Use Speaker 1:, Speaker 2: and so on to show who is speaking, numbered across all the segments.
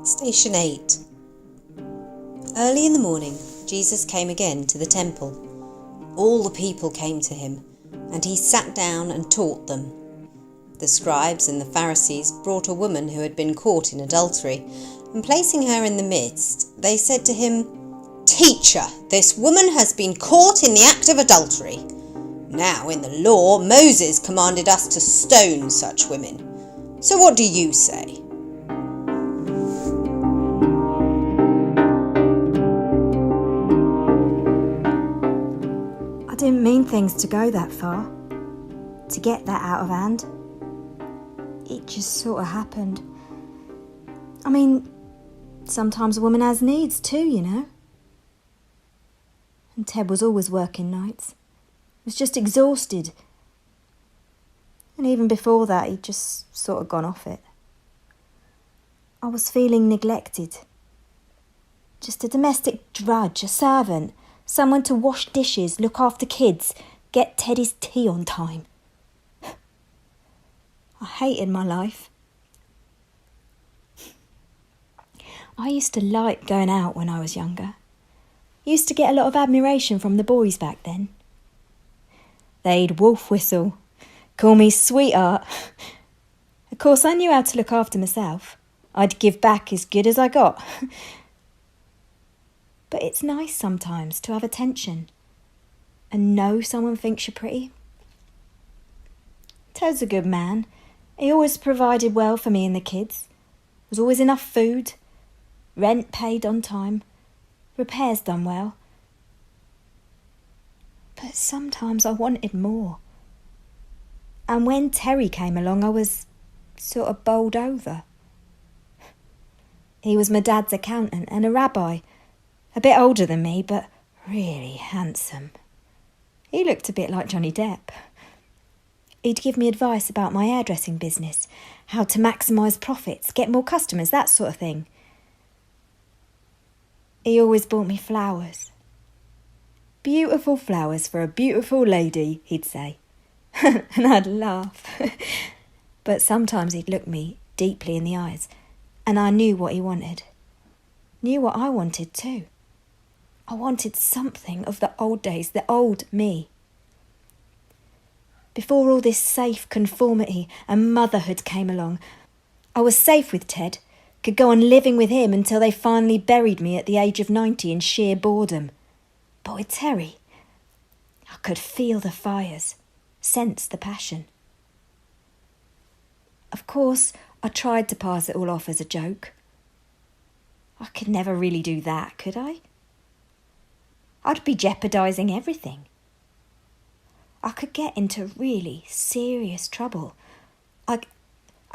Speaker 1: Station 8. Early in the morning, Jesus came again to the temple. All the people came to him, and he sat down and taught them. The scribes and the Pharisees brought a woman who had been caught in adultery, and placing her in the midst, they said to him, "Teacher, this woman has been caught in the act of adultery. Now in the law, Moses commanded us to stone such women. So what do you say?"
Speaker 2: I didn't mean things to go that far, to get that out of hand. It just sort of happened. I mean, sometimes a woman has needs too, you know. And Ted was always working nights. Was just exhausted. And even before that, he'd just sort of gone off it. I was feeling neglected. Just a domestic drudge, a servant, someone to wash dishes, look after kids, get Teddy's tea on time. I hated my life. I used to like going out when I was younger. Used to get a lot of admiration from the boys back then. They'd wolf whistle, call me sweetheart. Of course, I knew how to look after myself. I'd give back as good as I got. But it's nice sometimes to have attention and know someone thinks you're pretty. Ted's a good man. He always provided well for me and the kids. There was always enough food, rent paid on time, repairs done well. But sometimes I wanted more. And when Terry came along, I was sort of bowled over. He was my dad's accountant and a rabbi. A bit older than me, but really handsome. He looked a bit like Johnny Depp. He'd give me advice about my hairdressing business, how to maximise profits, get more customers, that sort of thing. He always bought me flowers. "Beautiful flowers for a beautiful lady," he'd say. And I'd laugh. But sometimes he'd look me deeply in the eyes, and I knew what he wanted. Knew what I wanted too. I wanted something of the old days, the old me. Before all this safe conformity and motherhood came along, I was safe with Ted, could go on living with him until they finally buried me at the age of 90 in sheer boredom. But with Terry, I could feel the fires, sense the passion. Of course, I tried to pass it all off as a joke. I could never really do that, could I? I'd be jeopardising everything. I could get into really serious trouble. I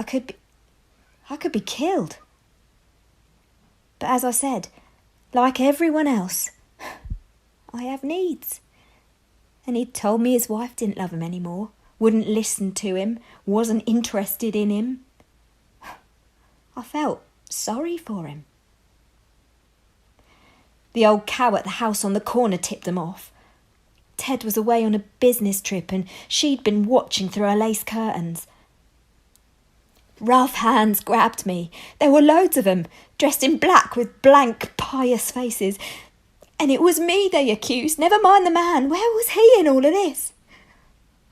Speaker 2: could be killed. But as I said, like everyone else, I have needs. And he'd told me his wife didn't love him anymore, wouldn't listen to him, wasn't interested in him. I felt sorry for him. The old cow at the house on the corner tipped them off. Ted was away on a business trip and she'd been watching through her lace curtains. Rough hands grabbed me. There were loads of them, dressed in black with blank, pious faces. And it was me they accused, never mind the man. Where was he in all of this?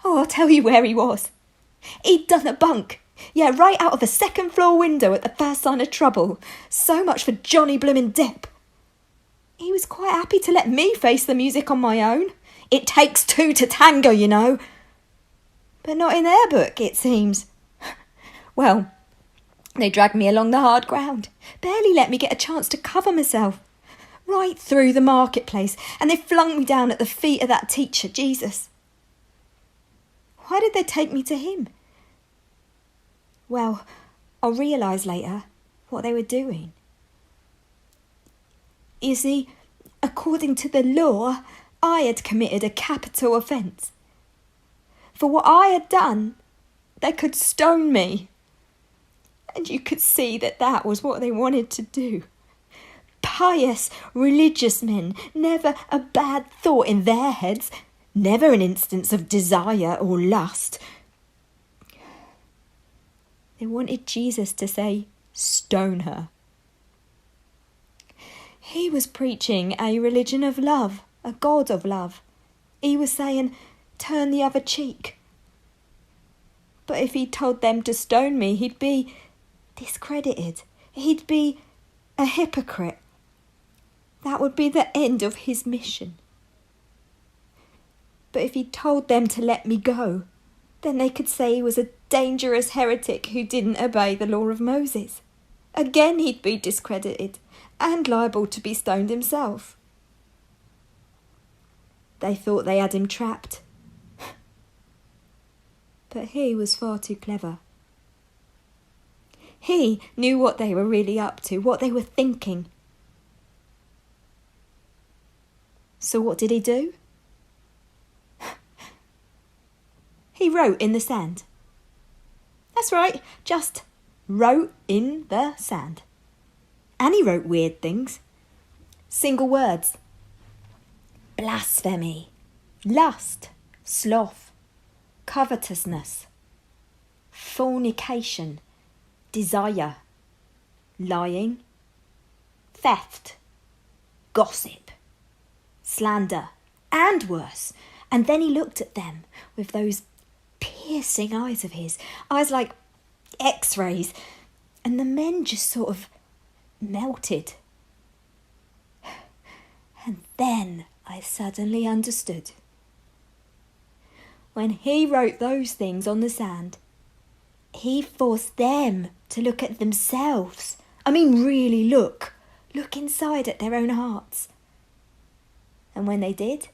Speaker 2: Oh, I'll tell you where he was. He'd done a bunk. Yeah, right out of a second-floor window at the first sign of trouble. So much for Johnny Bloomin' Depp. He was quite happy to let me face the music on my own. It takes two to tango, you know. But not in their book, it seems. Well, they dragged me along the hard ground, barely let me get a chance to cover myself. Right through the marketplace, and they flung me down at the feet of that teacher, Jesus. Why did they take me to him? Well, I'll realise later what they were doing. You see, according to the law, I had committed a capital offence. For what I had done, they could stone me. And you could see that was what they wanted to do. Pious, religious men, never a bad thought in their heads, never an instance of desire or lust. They wanted Jesus to say, "Stone her." He was preaching a religion of love, a God of love. He was saying, turn the other cheek. But if he told them to stone me, he'd be discredited. He'd be a hypocrite. That would be the end of his mission. But if he told them to let me go, then they could say he was a dangerous heretic who didn't obey the law of Moses. Again he'd be discredited and liable to be stoned himself. They thought they had him trapped. But he was far too clever. He knew what they were really up to, what they were thinking. So what did he do? He wrote in the sand. That's right, just wrote in the sand. And he wrote weird things. Single words. Blasphemy, lust, sloth, covetousness, fornication, desire, lying, theft, gossip, slander, and worse. And then he looked at them with those piercing eyes of his, eyes like X-rays, and the men just sort of melted. And then I suddenly understood. When he wrote those things on the sand, he forced them to look at themselves. I mean, really look inside at their own hearts. And when they did,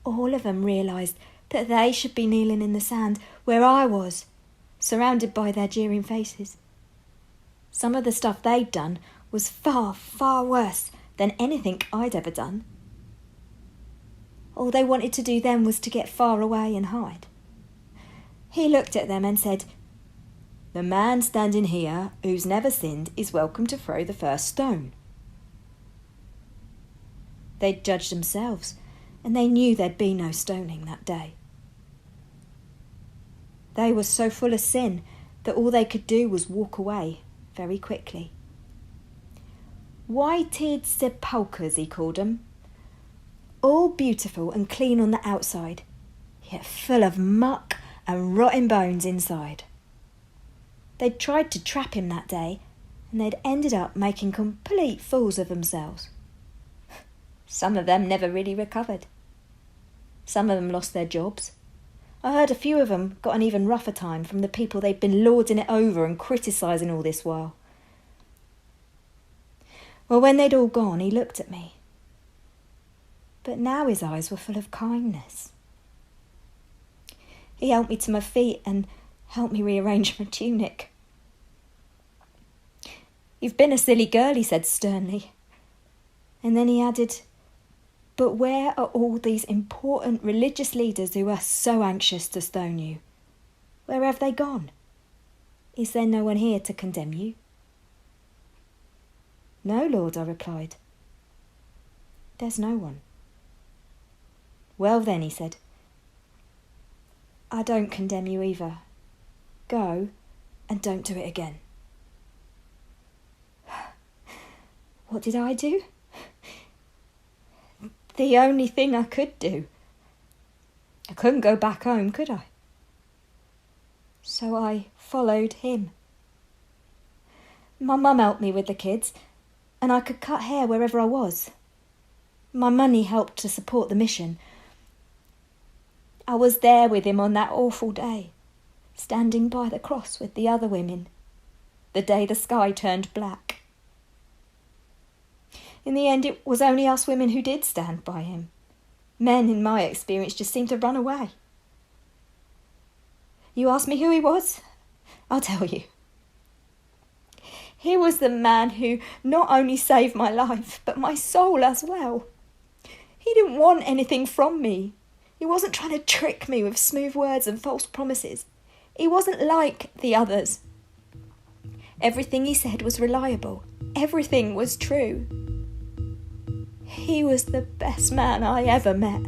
Speaker 2: all of them realised that they should be kneeling in the sand where I was, surrounded by their jeering faces. Some of the stuff they'd done was far, far worse than anything I'd ever done. All they wanted to do then was to get far away and hide. He looked at them and said, "The man standing here who's never sinned is welcome to throw the first stone." They'd judged themselves, and they knew there'd be no stoning that day. They were so full of sin that all they could do was walk away very quickly. Whited sepulchres, he called them. All beautiful and clean on the outside, yet full of muck and rotten bones inside. They'd tried to trap him that day, and they'd ended up making complete fools of themselves. Some of them never really recovered. Some of them lost their jobs. I heard a few of them got an even rougher time from the people they'd been lording it over and criticising all this while. Well, when they'd all gone, he looked at me. But now his eyes were full of kindness. He helped me to my feet and helped me rearrange my tunic. "You've been a silly girl," he said sternly. And then he added, "But where are all these important religious leaders who are so anxious to stone you? Where have they gone? Is there no one here to condemn you?" "No, Lord," I replied. "There's no one." "Well then," he said, "I don't condemn you either. Go and don't do it again." What did I do? The only thing I could do. I couldn't go back home, could I? So I followed him. My mum helped me with the kids, and I could cut hair wherever I was. My money helped to support the mission. I was there with him on that awful day, standing by the cross with the other women, the day the sky turned black. In the end, it was only us women who did stand by him. Men, in my experience, just seemed to run away. You ask me who he was? I'll tell you. He was the man who not only saved my life, but my soul as well. He didn't want anything from me. He wasn't trying to trick me with smooth words and false promises. He wasn't like the others. Everything he said was reliable. Everything was true. He was the best man I ever met.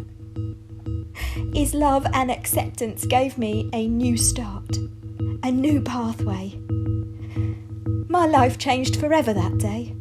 Speaker 2: His love and acceptance gave me a new start, a new pathway. My life changed forever that day.